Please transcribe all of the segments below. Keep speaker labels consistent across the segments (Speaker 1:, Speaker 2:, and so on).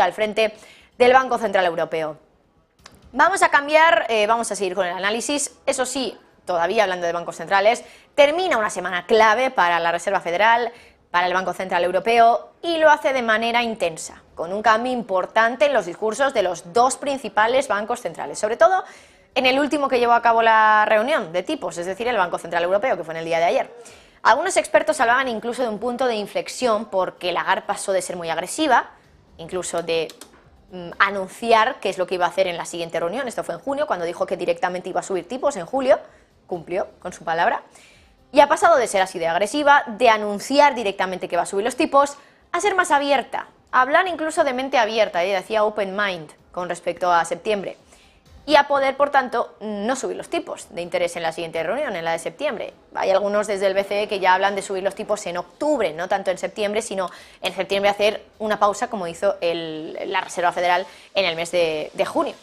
Speaker 1: al frente del Banco Central Europeo. Vamos a cambiar, vamos a seguir con el análisis. Eso sí, todavía hablando de bancos centrales, termina una semana clave para la Reserva Federal, para el Banco Central Europeo, y lo hace de manera intensa, con un cambio importante en los discursos de los dos principales bancos centrales, sobre todo en el último que llevó a cabo la reunión de tipos, es decir, el Banco Central Europeo, que fue en el día de ayer. Algunos expertos hablaban incluso de un punto de inflexión porque Lagarde pasó de ser muy agresiva, incluso de anunciar qué es lo que iba a hacer en la siguiente reunión. Esto fue en junio, cuando dijo que directamente iba a subir tipos. En julio cumplió con su palabra y ha pasado de ser así de agresiva, de anunciar directamente que va a subir los tipos, a ser más abierta, a hablar incluso de mente abierta, ella decía open mind con respecto a septiembre, y a poder, por tanto, no subir los tipos de interés en la siguiente reunión, en la de septiembre. Hay algunos desde el BCE que ya hablan de subir los tipos en octubre, no tanto en septiembre, sino en septiembre hacer una pausa como hizo la Reserva Federal en el mes de junio.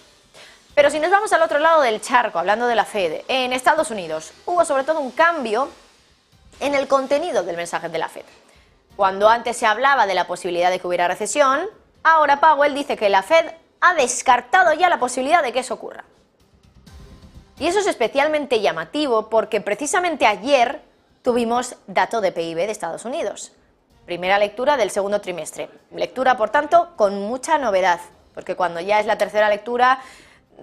Speaker 1: Pero si nos vamos al otro lado del charco, hablando de la Fed, en Estados Unidos hubo sobre todo un cambio en el contenido del mensaje de la Fed. Cuando antes se hablaba de la posibilidad de que hubiera recesión, ahora Powell dice que la Fed ha descartado ya la posibilidad de que eso ocurra. Y eso es especialmente llamativo porque precisamente ayer tuvimos dato de PIB de Estados Unidos. Primera lectura del segundo trimestre. Lectura, por tanto, con mucha novedad, porque cuando ya es la tercera lectura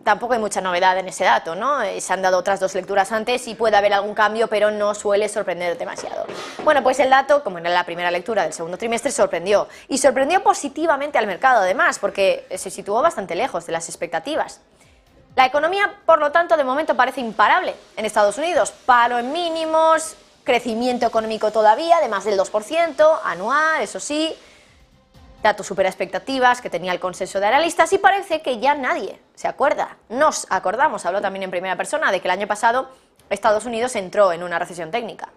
Speaker 1: tampoco hay mucha novedad en ese dato, ¿no? Se han dado otras dos lecturas antes y puede haber algún cambio, pero no suele sorprender demasiado. Bueno, pues el dato, como era la primera lectura del segundo trimestre, sorprendió. Y sorprendió positivamente al mercado, además, porque se situó bastante lejos de las expectativas. La economía, por lo tanto, de momento parece imparable en Estados Unidos. Paro en mínimos, crecimiento económico todavía de más del 2%, anual, eso sí. Datos supera expectativas que tenía el consenso de analistas y parece que ya nadie se acuerda. Nos acordamos, habló también en primera persona, de que el año pasado Estados Unidos entró en una recesión técnica.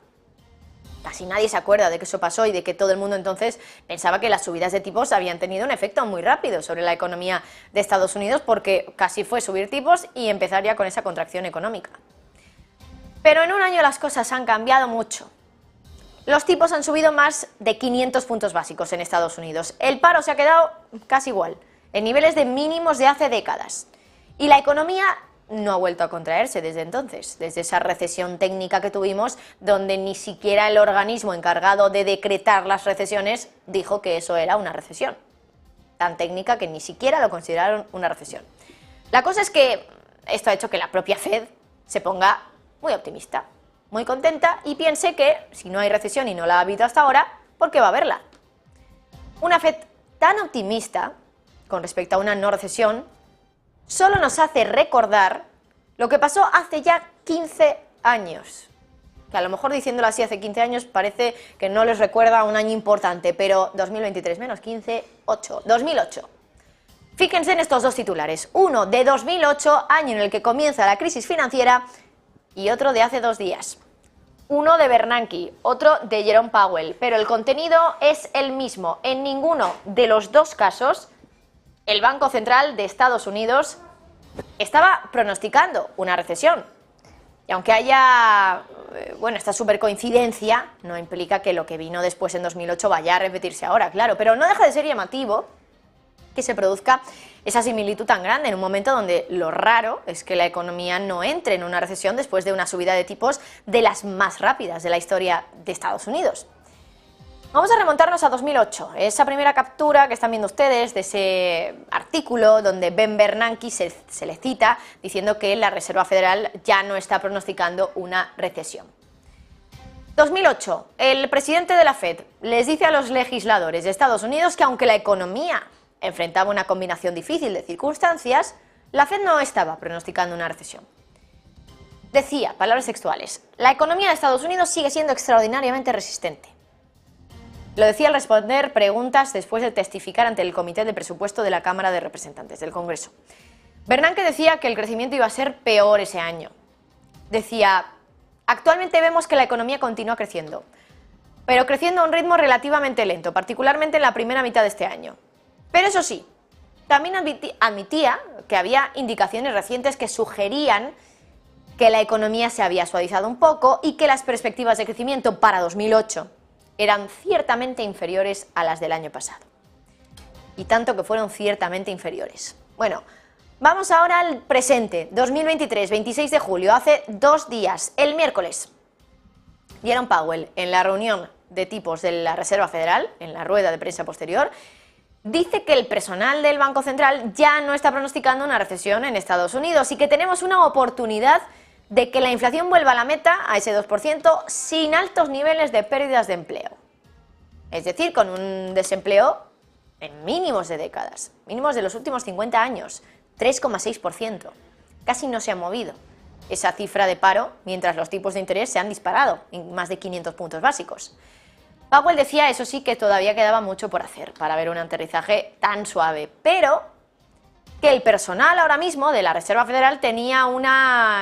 Speaker 1: Casi nadie se acuerda de que eso pasó y de que todo el mundo entonces pensaba que las subidas de tipos habían tenido un efecto muy rápido sobre la economía de Estados Unidos porque casi fue subir tipos y empezar ya con esa contracción económica. Pero en un año las cosas han cambiado mucho. Los tipos han subido más de 500 puntos básicos en Estados Unidos. El paro se ha quedado casi igual, en niveles de mínimos de hace décadas. Y la economía no ha vuelto a contraerse desde entonces, desde esa recesión técnica que tuvimos, donde ni siquiera el organismo encargado de decretar las recesiones dijo que eso era una recesión. Tan técnica que ni siquiera lo consideraron una recesión. La cosa es que esto ha hecho que la propia Fed se ponga muy optimista, muy contenta y piense que si no hay recesión y no la ha habido hasta ahora, ¿por qué va a haberla? Una Fed tan optimista con respecto a una no recesión solo nos hace recordar lo que pasó hace ya 15 años. Que a lo mejor diciéndolo así hace 15 años parece que no les recuerda a un año importante, pero 2023 menos 15, 8, 2008. Fíjense en estos dos titulares, uno de 2008, año en el que comienza la crisis financiera, y otro de hace 2 días. Uno de Bernanke, otro de Jerome Powell, pero el contenido es el mismo. En ninguno de los dos casos, el Banco Central de Estados Unidos estaba pronosticando una recesión. Y aunque haya, esta super coincidencia, no implica que lo que vino después en 2008 vaya a repetirse ahora, claro, pero no deja de ser llamativo que se produzca esa similitud tan grande en un momento donde lo raro es que la economía no entre en una recesión después de una subida de tipos de las más rápidas de la historia de Estados Unidos. Vamos a remontarnos a 2008, esa primera captura que están viendo ustedes de ese artículo donde Ben Bernanke se le cita diciendo que la Reserva Federal ya no está pronosticando una recesión. 2008, el presidente de la Fed les dice a los legisladores de Estados Unidos que aunque la economía enfrentaba una combinación difícil de circunstancias, la Fed no estaba pronosticando una recesión. Decía, palabras textuales, la economía de Estados Unidos sigue siendo extraordinariamente resistente. Lo decía al responder preguntas después de testificar ante el Comité de Presupuesto de la Cámara de Representantes del Congreso. Bernanke decía que el crecimiento iba a ser peor ese año. Decía, actualmente vemos que la economía continúa creciendo, pero creciendo a un ritmo relativamente lento, particularmente en la primera mitad de este año. Pero eso sí, también admitía que había indicaciones recientes que sugerían que la economía se había suavizado un poco y que las perspectivas de crecimiento para 2008 eran ciertamente inferiores a las del año pasado. y tanto que fueron ciertamente inferiores. Bueno, vamos ahora al presente, 2023, 26 de julio, hace 2 días, el miércoles. Jerome Powell, en la reunión de tipos de la Reserva Federal, en la rueda de prensa posterior, dice que el personal del Banco Central ya no está pronosticando una recesión en Estados Unidos y que tenemos una oportunidad de que la inflación vuelva a la meta, a ese 2%, sin altos niveles de pérdidas de empleo. Es decir, con un desempleo en mínimos de décadas, mínimos de los últimos 50 años, 3,6%. Casi no se ha movido esa cifra de paro mientras los tipos de interés se han disparado en más de 500 puntos básicos. Powell decía, eso sí, que todavía quedaba mucho por hacer para ver un aterrizaje tan suave, pero que el personal ahora mismo de la Reserva Federal tenía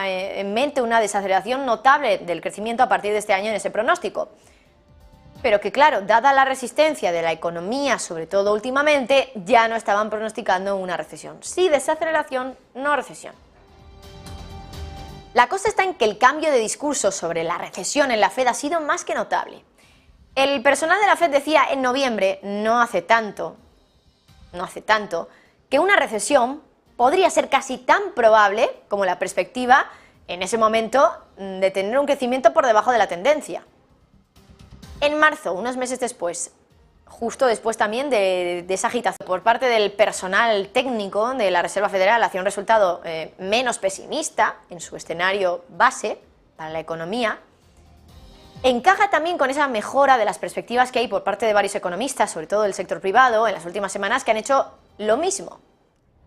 Speaker 1: en mente una desaceleración notable del crecimiento a partir de este año en ese pronóstico. Pero que claro, dada la resistencia de la economía, sobre todo últimamente, ya no estaban pronosticando una recesión. Sí desaceleración, no recesión. La cosa está en que el cambio de discurso sobre la recesión en la Fed ha sido más que notable. El personal de la Fed decía en noviembre, no hace tanto, que una recesión podría ser casi tan probable como la perspectiva, en ese momento, de tener un crecimiento por debajo de la tendencia. En marzo, unos meses después, justo después también de esa agitación por parte del personal técnico de la Reserva Federal hacia un resultado menos pesimista en su escenario base para la economía, encaja también con esa mejora de las perspectivas que hay por parte de varios economistas, sobre todo del sector privado, en las últimas semanas, que han hecho lo mismo,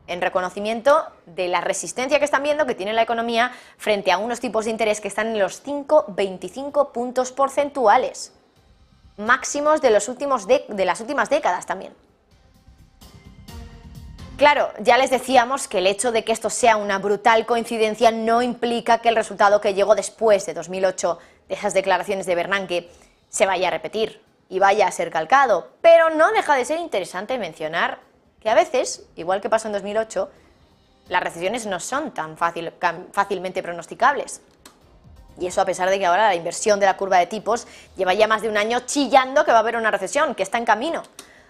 Speaker 1: en reconocimiento de la resistencia que están viendo que tiene la economía frente a unos tipos de interés que están en los 5,25 puntos porcentuales, máximos de las últimas décadas también. Claro, ya les decíamos que el hecho de que esto sea una brutal coincidencia no implica que el resultado que llegó después de 2008, de esas declaraciones de Bernanke, se vaya a repetir y vaya a ser calcado, pero no deja de ser interesante mencionar que a veces, igual que pasó en 2008, las recesiones no son tan fácilmente pronosticables. Y eso a pesar de que ahora la inversión de la curva de tipos lleva ya más de un año chillando que va a haber una recesión, que está en camino.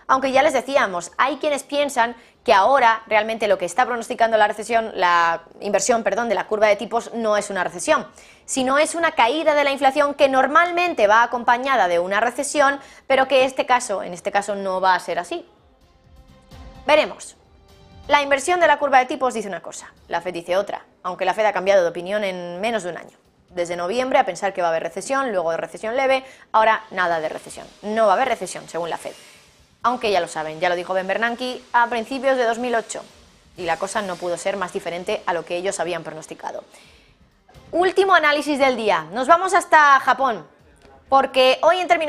Speaker 1: Aunque ya les decíamos, hay quienes piensan que ahora realmente lo que está pronosticando la inversión de la curva de tipos no es una recesión, sino es una caída de la inflación que normalmente va acompañada de una recesión, pero que en este caso no va a ser así. Veremos. La inversión de la curva de tipos dice una cosa, la Fed dice otra, aunque la Fed ha cambiado de opinión en menos de un año. Desde noviembre a pensar que va a haber recesión, luego de recesión leve, ahora nada de recesión. No va a haber recesión, según la Fed. Aunque ya lo saben, ya lo dijo Ben Bernanke a principios de 2008 y la cosa no pudo ser más diferente a lo que ellos habían pronosticado. Último análisis del día. Nos vamos hasta Japón, porque hoy en términos